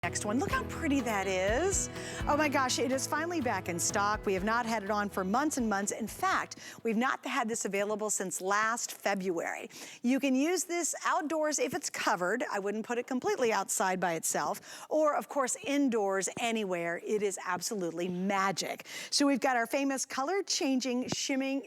Next one, look how pretty that is. Oh my gosh, it is finally back in stock. We have not had it on for months and months. In fact, we've not had this available since last February. You can use this outdoors if it's covered. I wouldn't put it completely outside by itself, or of course indoors anywhere. It is absolutely magic. So we've got our famous color-changing shimmering,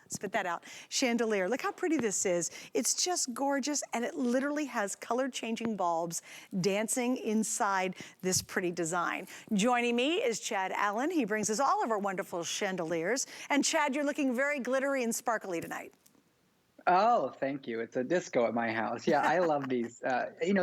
spit that out, chandelier. Look how pretty this is. It's just gorgeous, and it literally has color-changing bulbs dancing inside this pretty design. Joining me is Chad Allen. He brings us all of our wonderful chandeliers. And Chad, you're looking very glittery and sparkly tonight. Oh, thank you. It's a disco at my house. Yeah, I love these.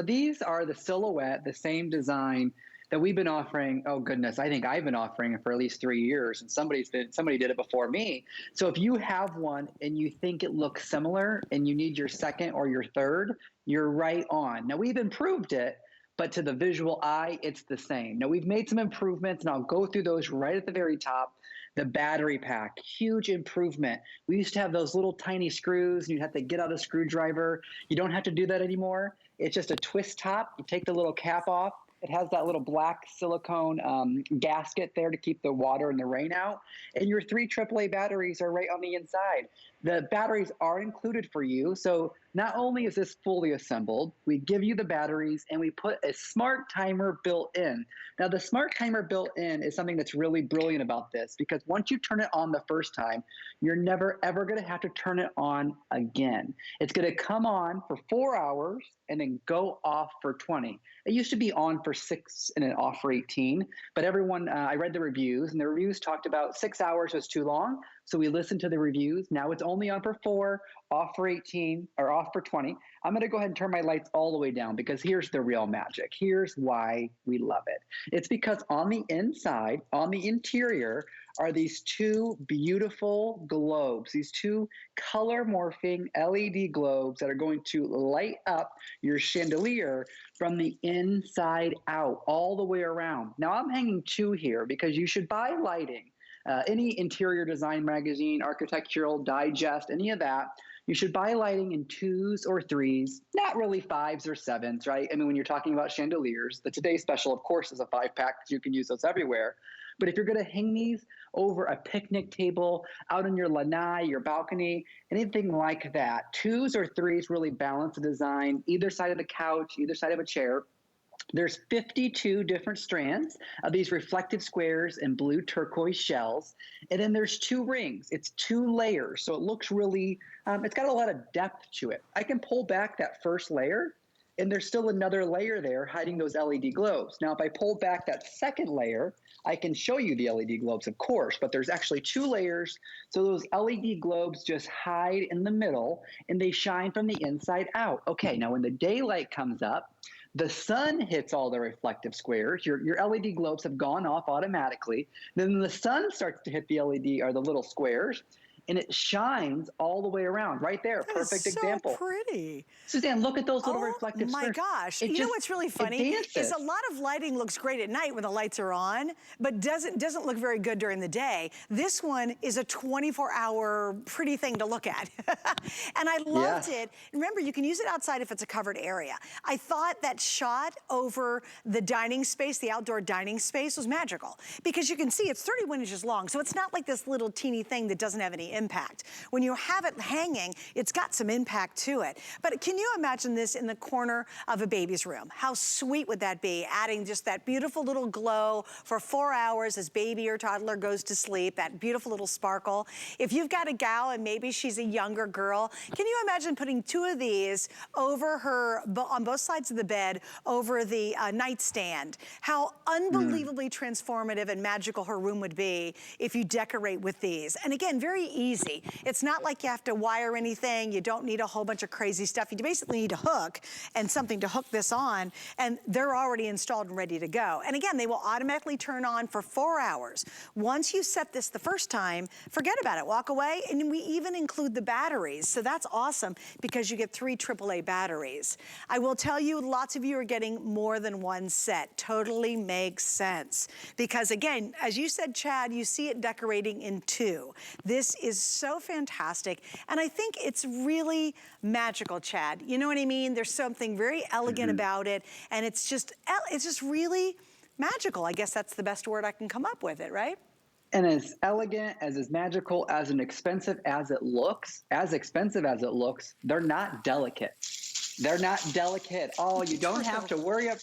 These are the silhouette, the same design that we've been offering. Oh goodness, I think I've been offering it for at least 3 years, and somebody did it before me. So if you have one and you think it looks similar and you need your second or your third, you're right on. Now we've improved it, but to the visual eye, it's the same. Now we've made some improvements, and I'll go through those right at the very top. The battery pack, huge improvement. We used to have those little tiny screws, and you'd have to get out a screwdriver. You don't have to do that anymore. It's just a twist top. You take the little cap off. It has that little black silicone gasket there to keep the water and the rain out. And your 3 AAA batteries are right on the inside. The batteries are included for you. So not only is this fully assembled, we give you the batteries and we put a smart timer built in. Now the smart timer built in is something that's really brilliant about this, because once you turn it on the first time, you're never ever gonna have to turn it on again. It's gonna come on for 4 hours and then go off for 20. It used to be on for 6 and then off for 18, but everyone, I read the reviews, and the reviews talked about 6 hours was too long, so we listened to the reviews. Now it's only on for 4, off for 18, or off for 20. I'm gonna go ahead and turn my lights all the way down, because here's the real magic. Here's why we love it. It's because on the inside, on the interior, are these 2 beautiful globes, these 2 color morphing LED globes that are going to light up your chandelier from the inside out, all the way around. Now I'm hanging 2 here because you should buy lighting. Any interior design magazine, Architectural Digest, any of that, you should buy lighting in 2s or 3s, not really 5s or 7s, right? I mean, when you're talking about chandeliers, the Today Special, of course, is a 5-pack because you can use those everywhere. But if you're going to hang these over a picnic table, out on your lanai, your balcony, anything like that, 2s or 3s really balance the design, either side of the couch, either side of a chair. There's 52 different strands of these reflective squares and blue turquoise shells. And then there's 2 rings. It's 2 layers. So it looks really, it's got a lot of depth to it. I can pull back that first layer, and there's still another layer there hiding those LED globes. Now, if I pull back that second layer, I can show you the LED globes, of course, but there's actually 2 layers. So those LED globes just hide in the middle, and they shine from the inside out. Okay, now when the daylight comes up, the sun hits all the reflective squares. Your LED globes have gone off automatically. Then the sun starts to hit the LED, or the little squares, and it shines all the way around. Right there, perfect example. So pretty. Suzanne, look at those little reflective squares. Oh my gosh. You know what's really funny is a lot of lighting looks great at night when the lights are on, but doesn't look very good during the day. This one is a 24-hour pretty thing to look at. And I loved it. Remember, you can use it outside if it's a covered area. I thought that shot over the dining space, the outdoor dining space, was magical, because you can see it's 31 inches long, so it's not like this little teeny thing that doesn't have any impact. When you have it hanging, it's got some impact to it. But can you imagine this in the corner of a baby's room? How sweet would that be, adding just that beautiful little glow for 4 hours as baby or toddler goes to sleep, that beautiful little sparkle. If you've got a gal and maybe she's a younger girl, can you imagine putting 2 of these over her, on both sides of the bed, over the nightstand? How unbelievably transformative and magical her room would be if you decorate with these. And again, very easy. It's not like you have to wire anything. You don't need a whole bunch of crazy stuff. You basically need a hook and something to hook this on, and they're already installed and ready to go. And again, they will automatically turn on for 4 hours. Once you set this the first time, forget about it, walk away, and we even include the batteries. So that's awesome, because you get 3 AAA batteries. I will tell you, lots of you are getting more than 1 set. Totally makes sense. Because again, as you said, Chad, you see it decorating in 2. This is is so fantastic. And I think it's really magical, Chad. You know what I mean? There's something very elegant about it. And it's just really magical. I guess that's the best word I can come up with it, right? And as elegant, as magical, as expensive as it looks, they're not delicate. They're not delicate. Oh, you don't have to worry about,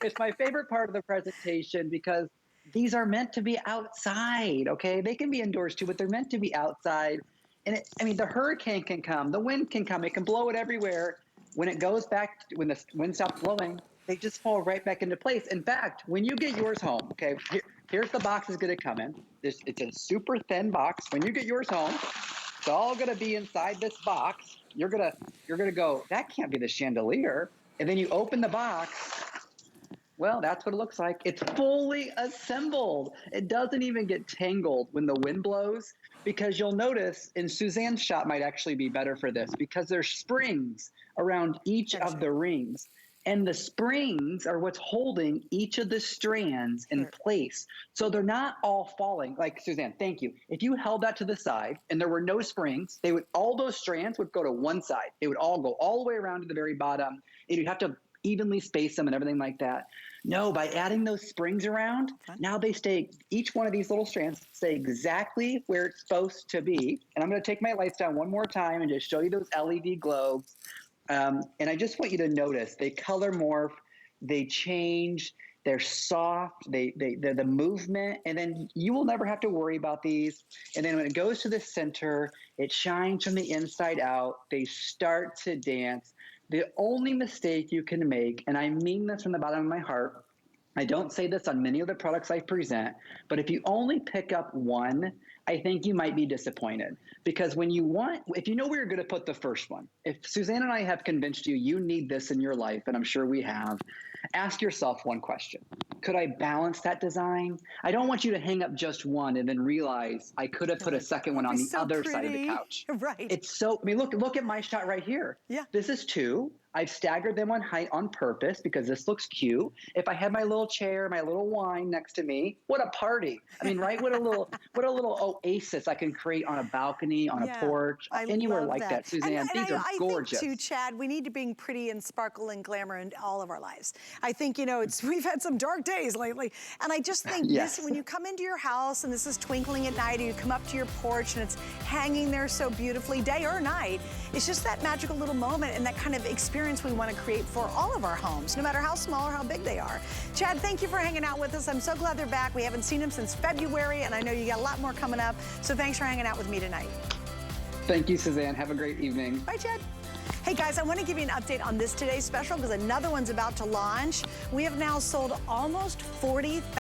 it's my favorite part of the presentation because these are meant to be outside, okay? They can be indoors too, but they're meant to be outside. And I mean, the hurricane can come, the wind can come, it can blow it everywhere. When it goes back, when the wind stops blowing, they just fall right back into place. In fact, when you get yours home, okay, here's the box is gonna come in. It's a super thin box. When you get yours home, it's all gonna be inside this box. You're gonna go, that can't be the chandelier. And then you open the box, well, that's what it looks like. It's fully assembled. It doesn't even get tangled when the wind blows, because you'll notice, and Suzanne's shot might actually be better for this, because there's springs around each of the rings. And the springs are what's holding each of the strands in place. So they're not all falling. Like, Suzanne, thank you. If you held that to the side and there were no springs, all those strands would go to one side. They would all go all the way around to the very bottom. And you'd have to evenly space them and everything like that. No, by adding those springs around, now they stay, each one of these little strands stay exactly where it's supposed to be. And I'm going to take my lights down one more time and just show you those LED globes. And I just want you to notice, they color morph, they change, they're soft, they're the movement, and then you will never have to worry about these. And then when it goes to the center, it shines from the inside out. They start to dance. The only mistake you can make, and I mean this from the bottom of my heart, I don't say this on many of the products I present, but if you only pick up one, I think you might be disappointed. Because if you know where you're going to put the first one, if Suzanne and I have convinced you, you need this in your life, and I'm sure we have, ask yourself one question. Could I balance that design? I don't want you to hang up just one and then realize I could have put a second one on the other side of the couch. Right. It's so, I mean, look at my shot right here. Yeah. This is two. I've staggered them on height on purpose because this looks cute. If I had my little chair, my little wine next to me, what a party. I mean, right? What a little oasis I can create on a balcony, on a porch, anywhere like that, Suzanne. These are gorgeous. I think too, Chad, we need to bring pretty and sparkle and glamour in all of our lives. I think, you know, we've had some dark days lately. And I just think this, when you come into your house and this is twinkling at night, or you come up to your porch and it's hanging there so beautifully, day or night, it's just that magical little moment and that kind of experience we want to create for all of our homes, no matter how small or how big they are. Chad, thank you for hanging out with us. I'm so glad they're back. We haven't seen them since February, and I know you got a lot more coming up. So thanks for hanging out with me tonight. Thank you, Suzanne. Have a great evening. Bye, Chad. Hey guys, I want to give you an update on this today's special because another one's about to launch. We have now sold almost 40,000